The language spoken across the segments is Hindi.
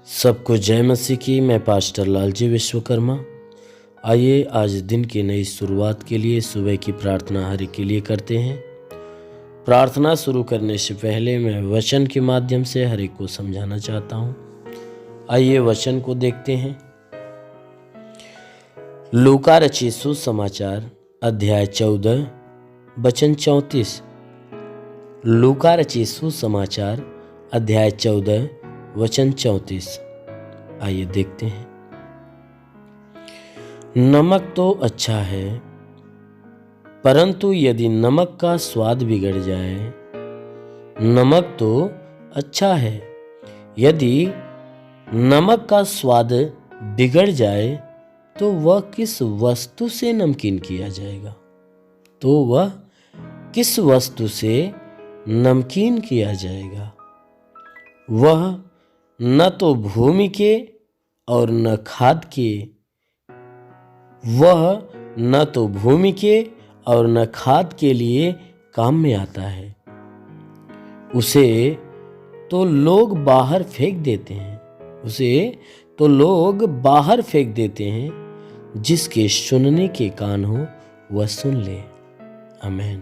सबको जय मसीह की। मैं पास्टर लालजी विश्वकर्मा। आइए आज दिन की नई शुरुआत के लिए सुबह की प्रार्थना हरि के लिए करते हैं। प्रार्थना शुरू करने से पहले मैं वचन के माध्यम से हरि को समझाना चाहता हूँ। आइए वचन को देखते हैं। लूका रचित सुसमाचार अध्याय 14 वचन 34। लूका रचित सुसमाचार अध्याय 14 वचन 34। आइए देखते हैं। नमक तो अच्छा है, परंतु यदि नमक का स्वाद बिगड़ जाए। नमक तो अच्छा है, यदि नमक का स्वाद बिगड़ जाए तो वह किस वस्तु से नमकीन किया जाएगा? तो वह किस वस्तु से नमकीन किया जाएगा? वह न तो भूमि के और न खाद के, वह न तो भूमि के और न खाद के लिए काम में आता है। उसे तो लोग बाहर फेंक देते हैं। उसे तो लोग बाहर फेंक देते हैं। जिसके सुनने के कान हो वह सुन ले। आमीन।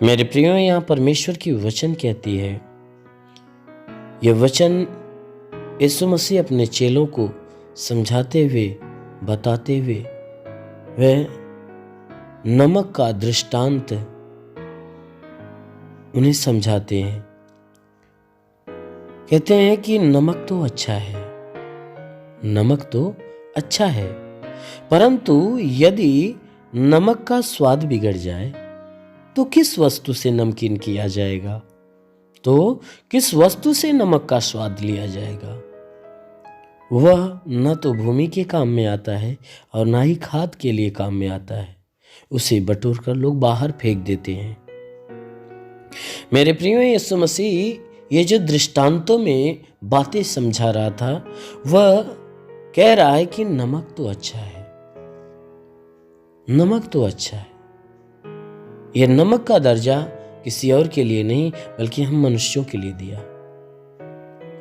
मेरे प्रियो, यहाँ परमेश्वर की वचन कहती है, यह वचन यीशु मसीह अपने चेलों को समझाते हुए बताते हुए वह नमक का दृष्टांत उन्हें समझाते हैं। कहते हैं कि नमक तो अच्छा है, नमक तो अच्छा है, परंतु यदि नमक का स्वाद बिगड़ जाए तो किस वस्तु से नमकीन किया जाएगा? तो किस वस्तु से नमक का स्वाद लिया जाएगा? वह न तो भूमि के काम में आता है और ना ही खाद के लिए काम में आता है। उसे बटोर कर लोग बाहर फेंक देते हैं। मेरे प्रियो, यीशु मसीह ये जो दृष्टांतों में बातें समझा रहा था, वह कह रहा है कि नमक तो अच्छा है, नमक तो अच्छा है। यह नमक का दर्जा किसी और के लिए नहीं बल्कि हम मनुष्यों के लिए दिया,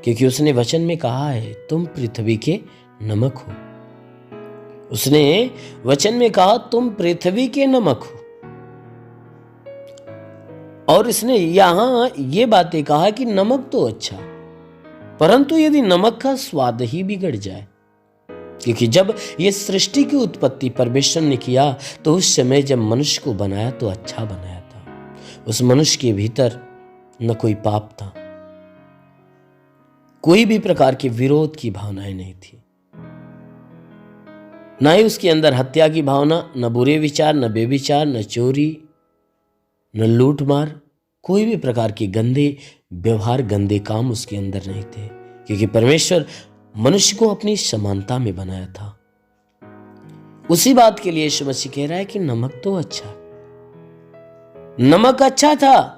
क्योंकि उसने वचन में कहा है तुम पृथ्वी के नमक हो। उसने वचन में कहा तुम पृथ्वी के नमक हो। और इसने यहां ये बातें कहा कि नमक तो अच्छा, परंतु यदि नमक का स्वाद ही बिगड़ जाए, क्योंकि जब ये सृष्टि की उत्पत्ति परमेश्वर ने किया तो उस समय जब मनुष्य को बनाया तो अच्छा बनाया था। उस मनुष्य के भीतर न कोई पाप था, कोई भी प्रकार के विरोध की भावनाएं नहीं थी, ना ही उसके अंदर हत्या की भावना, न बुरे विचार, न बेविचार, न चोरी, न लूट मार, कोई भी प्रकार के गंदे व्यवहार, गंदे काम उसके अंदर नहीं थे, क्योंकि परमेश्वर मनुष्य को अपनी समानता में बनाया था। उसी बात के लिए यीशु मसीह कह रहा है कि नमक तो अच्छा, नमक अच्छा था,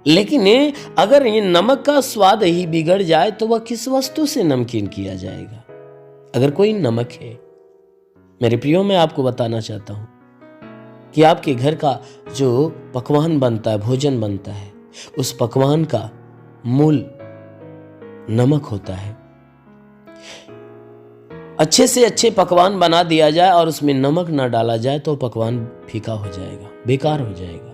लेकिन अगर ये नमक का स्वाद ही बिगड़ जाए तो वह किस वस्तु से नमकीन किया जाएगा? अगर कोई नमक है, मेरे प्रियो, मैं आपको बताना चाहता हूं कि आपके घर का जो पकवान बनता है, भोजन बनता है, उस पकवान का मूल नमक होता है। अच्छे से अच्छे पकवान बना दिया जाए और उसमें नमक ना डाला जाए तो पकवान फीका हो जाएगा, बेकार हो जाएगा।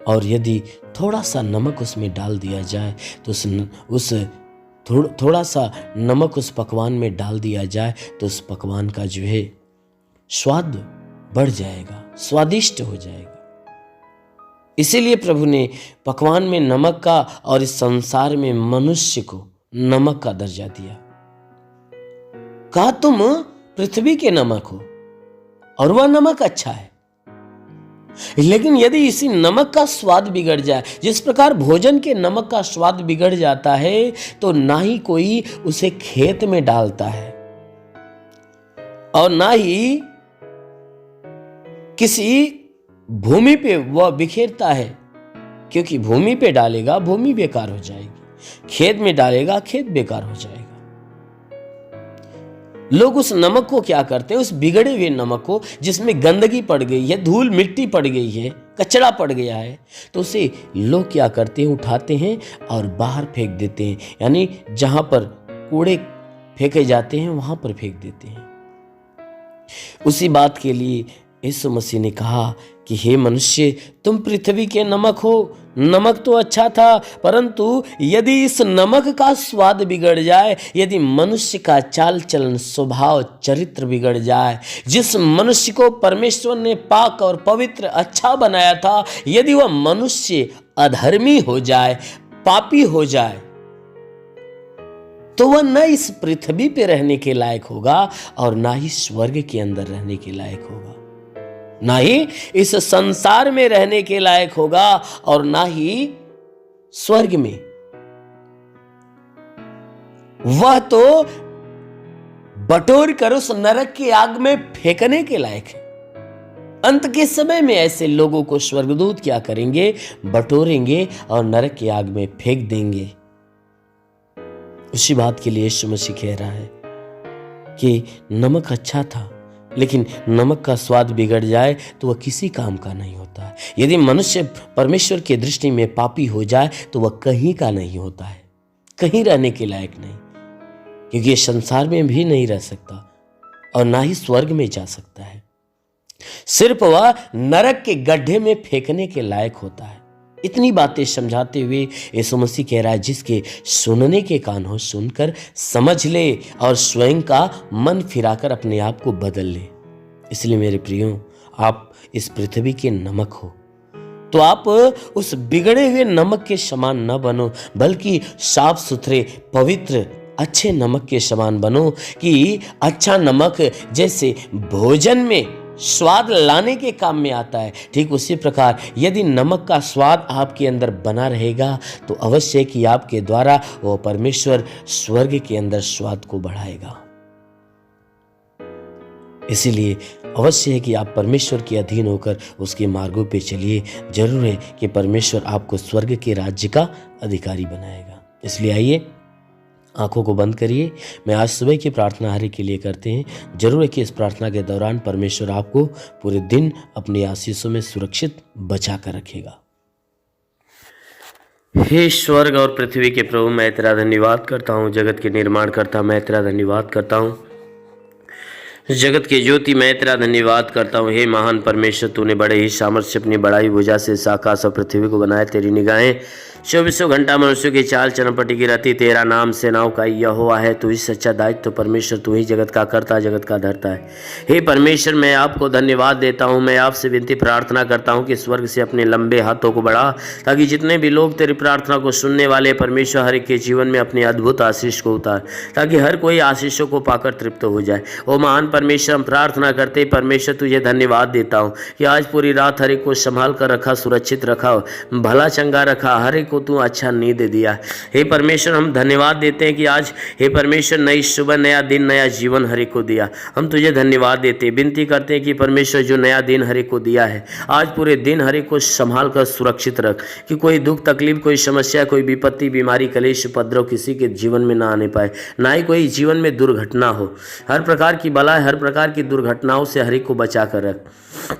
और यदि थोड़ा सा नमक उसमें डाल दिया जाए तो थोड़ा सा नमक उस पकवान में डाल दिया जाए तो उस पकवान का जो है स्वाद बढ़ जाएगा, स्वादिष्ट हो जाएगा। इसीलिए प्रभु ने पकवान में नमक का और इस संसार में मनुष्य को नमक का दर्जा दिया। कहा तुम पृथ्वी के नमक हो, और वह नमक अच्छा है। लेकिन यदि इसी नमक का स्वाद बिगड़ जाए, जिस प्रकार भोजन के नमक का स्वाद बिगड़ जाता है, तो ना ही कोई उसे खेत में डालता है और ना ही किसी भूमि पे वह बिखेरता है, क्योंकि भूमि पे डालेगा भूमि बेकार हो जाएगी, खेत में डालेगा खेत बेकार हो जाएगा। लोग उस नमक को क्या करते हैं, उस बिगड़े हुए नमक को, जिसमें गंदगी पड़ गई है, धूल मिट्टी पड़ गई है, कचरा पड़ गया है, तो उसे लोग क्या करते हैं, उठाते हैं और बाहर फेंक देते हैं। यानी जहां पर कूड़े फेंके जाते हैं वहां पर फेंक देते हैं। उसी बात के लिए यीशु मसीह ने कहा कि हे मनुष्य, तुम पृथ्वी के नमक हो। नमक तो अच्छा था, परंतु यदि इस नमक का स्वाद बिगड़ जाए, यदि मनुष्य का चाल चलन, स्वभाव, चरित्र बिगड़ जाए, जिस मनुष्य को परमेश्वर ने पाक और पवित्र अच्छा बनाया था, यदि वह मनुष्य अधर्मी हो जाए, पापी हो जाए, तो वह न इस पृथ्वी पे रहने के लायक होगा और ना ही स्वर्ग के अंदर रहने के लायक होगा, ना ही इस संसार में रहने के लायक होगा और ना ही स्वर्ग में। वह तो बटोर कर उस नरक की आग में फेंकने के लायक है। अंत के समय में ऐसे लोगों को स्वर्गदूत क्या करेंगे, बटोरेंगे और नरक की आग में फेंक देंगे। उसी बात के लिए यीशु मसीह कह रहा है कि नमक अच्छा था, लेकिन नमक का स्वाद बिगड़ जाए तो वह किसी काम का नहीं होता है। यदि मनुष्य परमेश्वर की दृष्टि में पापी हो जाए तो वह कहीं का नहीं होता है, कहीं रहने के लायक नहीं, क्योंकि ये संसार में भी नहीं रह सकता और ना ही स्वर्ग में जा सकता है। सिर्फ वह नरक के गड्ढे में फेंकने के लायक होता है। इतनी बातें समझाते हुए यीशु मसीह कह रहा है, जिसके सुनने के कान हो सुनकर समझ ले और स्वयं का मन फिराकर अपने आप को बदल ले। इसलिए मेरे प्रियो, आप इस पृथ्वी के नमक हो, तो आप उस बिगड़े हुए नमक के समान न बनो, बल्कि साफ सुथरे, पवित्र, अच्छे नमक के समान बनो। कि अच्छा नमक जैसे भोजन में स्वाद लाने के काम में आता है, ठीक उसी प्रकार यदि नमक का स्वाद आपके अंदर बना रहेगा तो अवश्य है कि आपके द्वारा वो परमेश्वर स्वर्ग के अंदर स्वाद को बढ़ाएगा। इसीलिए अवश्य है कि आप परमेश्वर के अधीन होकर उसके मार्गों पे चलिए। जरूर है कि परमेश्वर आपको स्वर्ग के राज्य का अधिकारी बनाएगा। इसलिए आइए, आंखों को बंद करिए। मैं आज सुबह की प्रार्थना हरि के लिए करते हैं। जरूर है कि इस प्रार्थना के दौरान परमेश्वर आपको पूरे दिन अपनी आशीषों में सुरक्षित बचा कर रखेगा। हे स्वर्ग और पृथ्वी के प्रभु, मैं तेरा धन्यवाद करता हूँ। जगत के निर्माण करता मैं तेरा धन्यवाद करता हूँ। जगत के ज्योति मैं तेरा धन्यवाद करता हूँ। हे महान परमेश्वर, तूने बड़े ही सामर्थ्य अपनी बड़ाई भुजा से इस आकाश और पृथ्वी को बनाया। तेरी निगाहें 24 घंटा मनुष्यों की चाल चलन पर टिकी रहती। तेरा नाम सेनाओं का यहोवा है। तू ही सच्चा दायित्व तो परमेश्वर, तू ही जगत का करता, जगत का धरता है। हे परमेश्वर, मैं आपको धन्यवाद देता हूँ। मैं आपसे विनती प्रार्थना करता हूँ कि स्वर्ग से अपने लंबे हाथों को बढ़ा, ताकि जितने भी लोग तेरी प्रार्थना को सुनने वाले परमेश्वर, हर एक के जीवन में अपनी अद्भुत आशीष को उतार, ताकि हर कोई आशीषों को पाकर तृप्त हो जाए। ओ महान परमेश्वर, हम प्रार्थना करते परमेश्वर तुझे धन्यवाद देता हूँ कि आज पूरी रात हर एक को संभाल कर रखा, सुरक्षित रखा, भला चंगा रखा, हर एक को तू अच्छा नींद दे दिया। हे परमेश्वर, हम धन्यवाद देते हैं कि आज हे परमेश्वर नई सुबह, नया दिन, नया जीवन हर एक को दिया। हम तुझे धन्यवाद देते हैं, विनती करते हैं कि परमेश्वर जो नया दिन हर एक को दिया है, आज पूरे दिन हर एक को संभाल कर सुरक्षित रख, कि कोई दुख तकलीफ, कोई समस्या, कोई विपत्ति, बीमारी, कलेश, उपद्रव किसी के जीवन में ना आने पाए, ना ही कोई जीवन में दुर्घटना हो। हर प्रकार की बलाएं, हर प्रकार की दुर्घटनाओं से हर एक को बचा कर रख।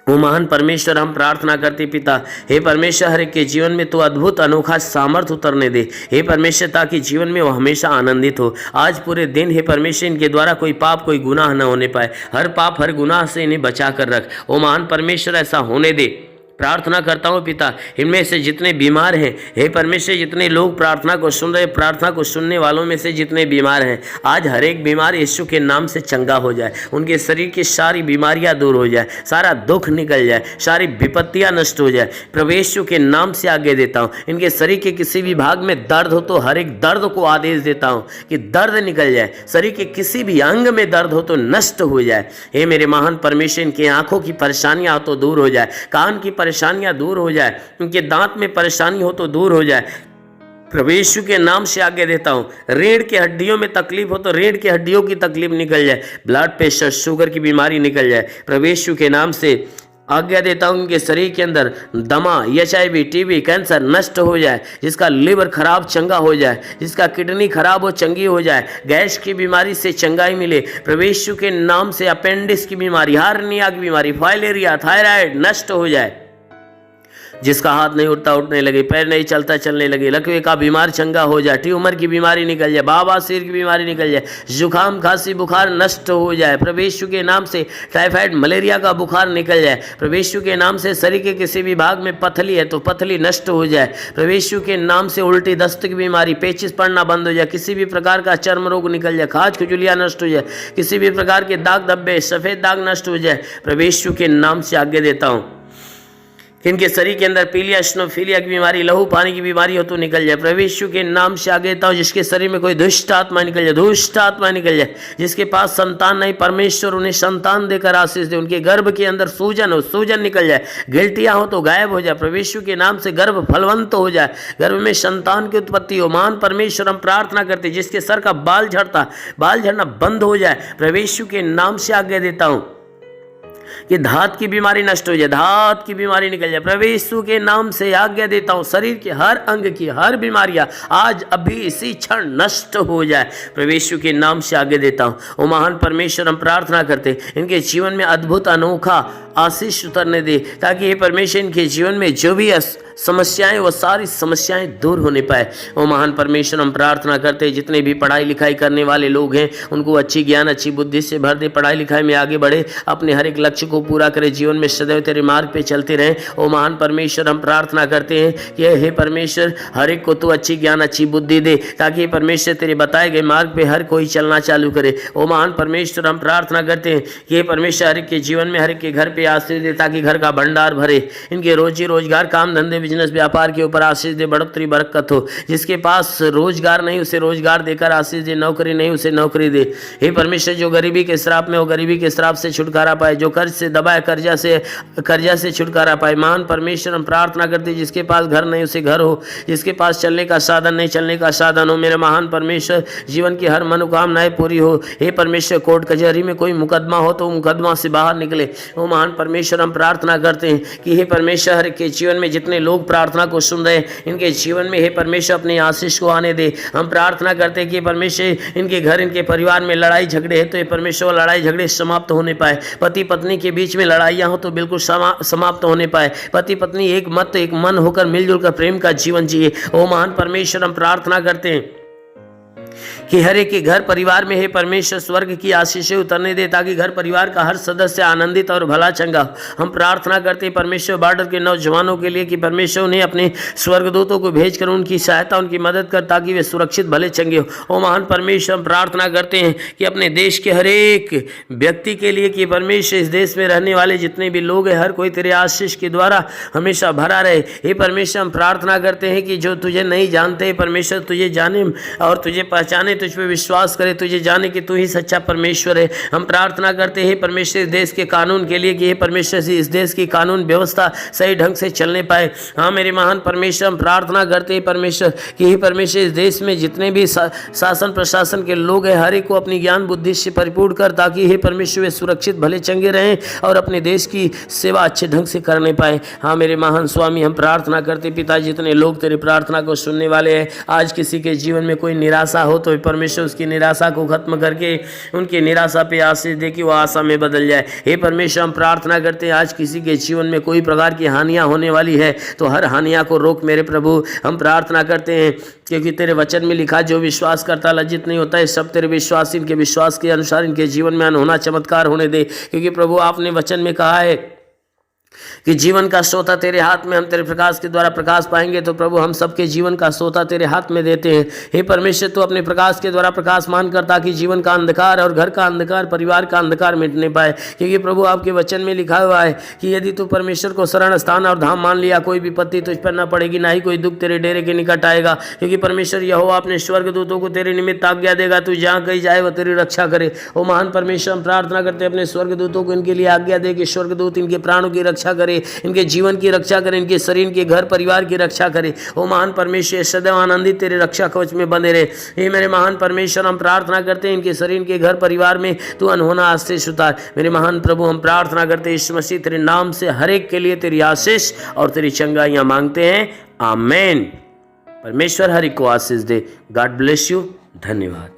वो महान परमेश्वर, हम प्रार्थना करते पिता, हे परमेश्वर, हर एक के जीवन में तो अद्भुत अनोखा सामर्थ उतरने दे हे परमेश्वर, ताकि जीवन में वो हमेशा आनंदित हो। आज पूरे दिन हे परमेश्वर, इनके द्वारा कोई पाप, कोई गुनाह न होने पाए। हर पाप, हर गुनाह से इन्हें बचा कर रख। ओ महान परमेश्वर, ऐसा होने दे। प्रार्थना करता हूँ पिता, इनमें से जितने बीमार हैं हे परमेश्वर, जितने लोग प्रार्थना को सुन रहे, प्रार्थना को सुनने वालों में से जितने बीमार हैं, आज हर एक बीमार यीशु के नाम से चंगा हो जाए। उनके शरीर की सारी बीमारियां दूर हो जाए, सारा दुख निकल जाए, सारी विपत्तियां नष्ट हो जाए। प्रभु यीशु के नाम से आगे देता हूँ। इनके शरीर के किसी भी भाग में दर्द हो तो हर एक दर्द को आदेश देता हूँ कि दर्द निकल जाए। शरीर के किसी भी अंग में दर्द हो तो नष्ट हो जाए। हे मेरे महान परमेश्वर, इनकी आंखों की परेशानियां हो तो दूर हो जाए, कान की परेशानियां दूर हो जाए, उनके दांत में परेशानी हो तो दूर हो जाए। प्रभु यीशु के नाम से आगे देता हूं। रीढ़ की हड्डियों में तकलीफ हो तो रीढ़ की हड्डियों की तकलीफ निकल जाए, ब्लड प्रेशर, शुगर की बीमारी निकल जाए। प्रभु यीशु के नाम से आज्ञा देता हूं इनके शरीर के अंदर दमा, HIV, TB, कैंसर नष्ट हो जाए, जिसका लिवर खराब चंगा हो जाए, जिसका किडनी खराब हो चंगी हो जाए, गैस की बीमारी से चंगाई मिले प्रभु यीशु के नाम से। अपेंडिक्स की बीमारी, हार्निया की बीमारी, फाइलेरिया, थायराइड नष्ट हो जाए, जिसका हाथ नहीं उठता उठने लगे, पैर नहीं चलता चलने लगे, लकवे का बीमार चंगा हो जाए, ट्यूमर की बीमारी निकल जाए, बवासीर की बीमारी निकल जाए, जुकाम खांसी बुखार नष्ट हो जाए प्रभु यीशु के नाम से। टाइफाइड मलेरिया का बुखार निकल जाए प्रभु यीशु के नाम से। शरीर के किसी भी भाग में पथली है तो पथली नष्ट हो जाए प्रभु यीशु के नाम से। उल्टी दस्त की बीमारी, पेचिस पड़ना बंद हो जाए, किसी भी प्रकार का चर्म रोग निकल जाए, खाज खुजलियाँ नष्ट हो जाए, किसी भी प्रकार के दाग धब्बे सफेद दाग नष्ट हो जाए प्रभु यीशु के नाम से आज्ञा देता हूँ। इनके शरीर के अंदर पीलिया, स्नोफीलिया की बीमारी, लहू पानी की बीमारी हो तो निकल जाए प्रभु यीशु के नाम से आगे देता हूं। जिसके शरीर में कोई दुष्ट आत्मा निकल जाए, दुष्ट आत्मा निकल जाए, जिसके पास संतान नहीं, परमेश्वर उन्हें संतान देकर आशीष दे। उनके गर्भ के अंदर सूजन हो, सूजन निकल जाए, गिल्टियां हो तो गायब हो जाए प्रभु यीशु के नाम से। गर्भ फलवंत हो जाए, गर्भ में संतान की उत्पत्ति हो। महान परमेश्वर हम प्रार्थना करते, जिसके सर का बाल झड़ता, बाल झड़ना बंद हो जाए प्रभु यीशु के नाम से आज्ञा देता हूं कि धात की बीमारी नष्ट हो जाए, धात की बीमारी निकल जाए प्रभु यीशु के नाम से आज्ञा देता हूं। शरीर के हर अंग की हर बीमारियां आज अभी इसी क्षण नष्ट हो जाए प्रभु यीशु के नाम से आज्ञा देता हूं। ओ महान परमेश्वर हम प्रार्थना करते, इनके जीवन में अद्भुत अनोखा आशीष उतरने दे, ताकि ये परमेश्वर इनके जीवन में जो भी समस्याएं, वो सारी समस्याएं दूर होने पाए। ओ महान परमेश्वर हम प्रार्थना करते, जितने भी पढ़ाई लिखाई करने वाले लोग हैं उनको अच्छी ज्ञान, अच्छी बुद्धि से भर दे, पढ़ाई लिखाई में आगे बढ़े, अपने हर एक लक्ष्य को पूरा करे, जीवन में सदैव तेरे मार्ग पे चलते रहें। ओ महान परमेश्वर हम प्रार्थना करते हैं कि हे परमेश्वर हर एक को तू अच्छी ज्ञान, अच्छी बुद्धि दे, ताकि परमेश्वर तेरे बताए गए मार्ग पे हर कोई चलना चालू करे। ओ महान परमेश्वर हम प्रार्थना करते हैं कि हे परमेश्वर हर एक के जीवन में, हर एक के घर पे आशीष दे, ताकि घर का भंडार भरे, इनके रोजी रोजगार, काम धंधे, बिजनेस व्यापार के ऊपर आशीष दे, बढ़ोतरी बरकत हो। जिसके पास रोजगार नहीं उसे रोजगार देकर आशीष दे, नौकरी नहीं उसे नौकरी दे। हे परमेश्वर जो गरीबी के श्राप में हो, गरीबी के श्राप से छुटकारा पाए, जो कर्ज से दबाए, कर्जा से छुटकारा पाए। महान परमेश्वर हम प्रार्थना करते, जिसके पास घर नहीं उसे घर हो, जिसके पास चलने का साधन नहीं चलने का साधन हो। मेरे महान परमेश्वर जीवन की हर मनोकामनाएं पूरी हो। हे परमेश्वर कोर्ट कचहरी में कोई मुकदमा हो तो मुकदमा से बाहर निकले। वो महान परमेश्वर हम प्रार्थना करते हैं कि हे परमेश्वर हर के जीवन में जितने लोग प्रार्थना को सुन रहे हैं, इनके जीवन में हे परमेश्वर अपनी आशीष को आने दे। हम प्रार्थना करते हैं कि परमेश्वर इनके घर, इनके परिवार में लड़ाई झगड़े है तो ये परमेश्वर लड़ाई झगड़े समाप्त होने पाए। पति पत्नी के बीच में लड़ाइयाँ हो तो बिल्कुल समाप्त होने पाए। पति पत्नी एक मत, एक मन होकर मिलजुल कर प्रेम का जीवन जिए। ओ महान परमेश्वर हम प्रार्थना करते हैं कि हर एक के घर परिवार में हे परमेश्वर स्वर्ग की आशीषें उतरने दे, ताकि घर परिवार का हर सदस्य आनंदित और भला चंगा। हम प्रार्थना करते हैं परमेश्वर बॉर्डर के नौजवानों के लिए कि परमेश्वर उन्हें अपने स्वर्गदूतों को भेजकर उनकी सहायता, उनकी मदद कर, ताकि वे सुरक्षित भले चंगे हो। ओ महान परमेश्वर हम प्रार्थना करते हैं कि अपने देश के हर एक व्यक्ति के लिए कि परमेश्वर इस देश में रहने वाले जितने भी लोग हैं, हर कोई तेरे आशीष के द्वारा हमेशा भरा रहे। हे परमेश्वर हम प्रार्थना करते हैं कि जो तुझे नहीं जानते परमेश्वर तुझे जाने और तुझे पहचाने, तुझ पे विश्वास करे, तुझे जाने कि तू ही सच्चा परमेश्वर है। हम प्रार्थना करते हैं परमेश्वर इस देश के कानून के लिए कि हे परमेश्वर से इस देश की कानून व्यवस्था सही ढंग से चलने पाए। हाँ मेरे महान परमेश्वर हम प्रार्थना करते हैं परमेश्वर कि हे परमेश्वर इस देश में जितने भी शासन प्रशासन के लोग हैं, हर एक को अपनी ज्ञान बुद्धि से परिपूर्ण कर, ताकि हे परमेश्वर वे सुरक्षित भले चंगे रहें और अपने देश की सेवा अच्छे ढंग से करने पाए। हाँ मेरे महान स्वामी हम प्रार्थना करते पिता, जितने लोग तेरी प्रार्थना को सुनने वाले हैं, आज किसी के जीवन में कोई निराशा हो तो परमेश्वर उसकी निराशा को खत्म करके उनकी निराशा पे आशीष दे कि वो आशा में बदल जाए। हे परमेश्वर हम प्रार्थना करते हैं आज किसी के जीवन में कोई प्रकार की हानियां होने वाली है तो हर हानियां को रोक मेरे प्रभु। हम प्रार्थना करते हैं क्योंकि तेरे वचन में लिखा जो विश्वास करता लज्जित नहीं होता है। सब तेरे विश्वास, इनके विश्वास के अनुसार इनके जीवन में अनहोना चमत्कार होने दे, क्योंकि प्रभु आपने वचन में कहा है कि जीवन का सोता तेरे हाथ में, हम तेरे प्रकाश के द्वारा प्रकाश पाएंगे। तो प्रभु हम सबके जीवन का सोता तेरे हाथ में देते हैं। हे परमेश्वर तू अपने प्रकाश के द्वारा प्रकाशमान कर, ताकि जीवन का अंधकार और घर का अंधकार, परिवार का अंधकार मिटने पाए। क्योंकि प्रभु आपके वचन में लिखा हुआ है कि यदि तू परमेश्वर को शरण स्थान और धाम मान लिया, कोई विपत्ति तुझ पर न पड़ेगी, ना ही कोई दुख तेरे डेरे के निकट आएगा। क्योंकि परमेश्वर यहोवा अपने स्वर्गदूतों को तेरे निमित्त आज्ञा देगा, तू जहाँ कहीं जाए वह तेरी रक्षा करे। ओ महान परमेश्वर हम प्रार्थना करते अपने स्वर्गदूतों को इनके लिए आज्ञा दे कि स्वर्गदूत इनके प्राणों की रक्षा रक्षा करे, इनके जीवन की रक्षा करे, इनके शरीर, इनके घर परिवार की रक्षा करे। ओ महान परमेश्वर, सदैव आनंदित तेरे रक्षा कवच में बंधे रहे। हे मेरे महान परमेश्वर, हम प्रार्थना करते हैं इनके शरीर, इनके घर परिवार में तू अनहोना आशीष उतार। मेरे महान प्रभु, हम प्रार्थना करते हैं यीशु मसीह तेरे नाम से हर एक के लिए तेरी आशीष और तेरी चंगाइयां मांगते हैं। आमेन। परमेश्वर हर एक को आशीष दे। God bless you. धन्यवाद।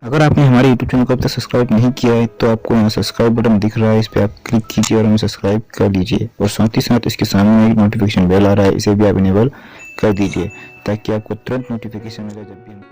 अगर आपने हमारे YouTube चैनल को अब तक सब्सक्राइब नहीं किया है तो आपको यहाँ सब्सक्राइब बटन दिख रहा है, इस पर आप क्लिक कीजिए और हमें सब्सक्राइब कर लीजिए। और साथ ही साथ इसके सामने एक नोटिफिकेशन बेल आ रहा है, इसे भी आप इनेबल कर दीजिए ताकि आपको तुरंत नोटिफिकेशन मिले जब भी हम